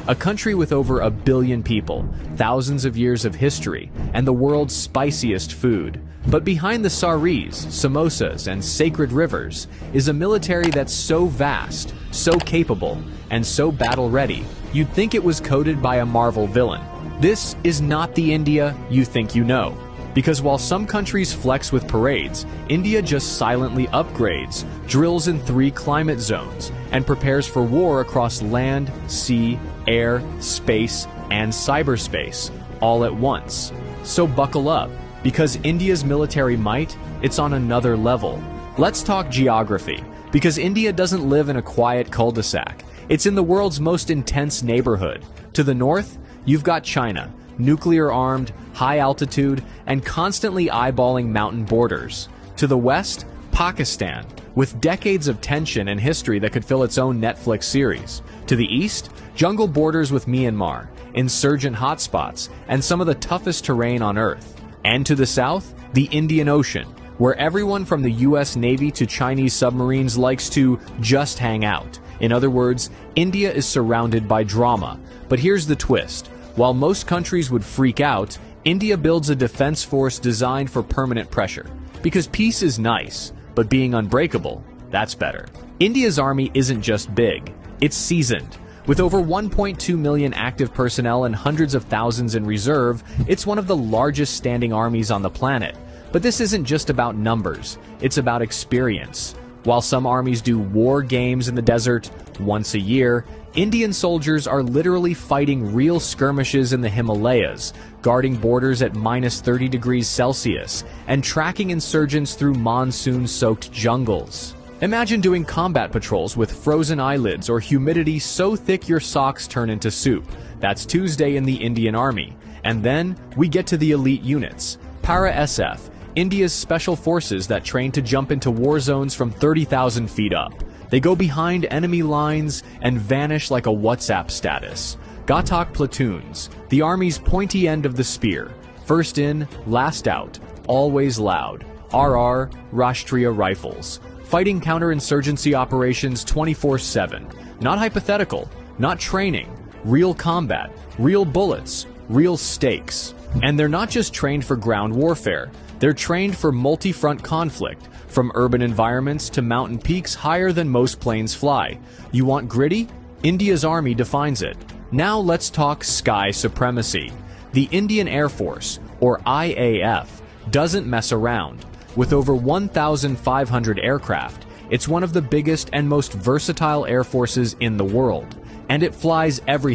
a country with over 1 billion people, thousands of years of history, and the world's spiciest food. But behind the saris, samosas, and sacred rivers is a military that's so vast, so capable, and so battle-ready, you'd think it was coded by a Marvel villain. This is not the India you think you know. Because while some countries flex with parades, India just silently upgrades, drills in 3 climate zones, and prepares for war across land, sea, air, space, and cyberspace, all at once. So buckle up, because India's military might, it's on another level. Let's talk geography, because India doesn't live in a quiet cul-de-sac. It's in the world's most intense neighborhood. To the north, you've got China, nuclear-armed, high-altitude, and constantly eyeballing mountain borders. To the west, Pakistan, with decades of tension and history that could fill its own Netflix series. To the east, jungle borders with Myanmar, insurgent hotspots, and some of the toughest terrain on Earth. And to the south, the Indian Ocean, where everyone from the US Navy to Chinese submarines likes to just hang out. In other words, India is surrounded by drama. But here's the twist. While most countries would freak out, India builds a defense force designed for permanent pressure. Because peace is nice, but being unbreakable, that's better. India's army isn't just big, it's seasoned. With over 1.2 million active personnel and hundreds of thousands in reserve, it's one of the largest standing armies on the planet. But this isn't just about numbers, it's about experience. While some armies do war games in the desert once a year, Indian soldiers are literally fighting real skirmishes in the Himalayas, guarding borders at -30 degrees Celsius, and tracking insurgents through monsoon-soaked jungles. Imagine doing combat patrols with frozen eyelids or humidity so thick your socks turn into soup. That's Tuesday in the Indian Army. And then we get to the elite units. Para-SF, India's special forces that train to jump into war zones from 30,000 feet up. They go behind enemy lines and vanish like a WhatsApp status. Ghatak platoons, the army's pointy end of the spear. First in, last out, always loud. RR, Rashtriya Rifles. Fighting counterinsurgency operations 24/7. Not hypothetical, not training. Real combat, real bullets, real stakes. And they're not just trained for ground warfare. They're trained for multi-front conflict, from urban environments to mountain peaks higher than most planes fly. You want gritty? India's army defines it. Now let's talk sky supremacy. The Indian Air Force, or IAF, doesn't mess around. With over 1,500 aircraft, it's one of the biggest and most versatile air forces in the world. And it flies everything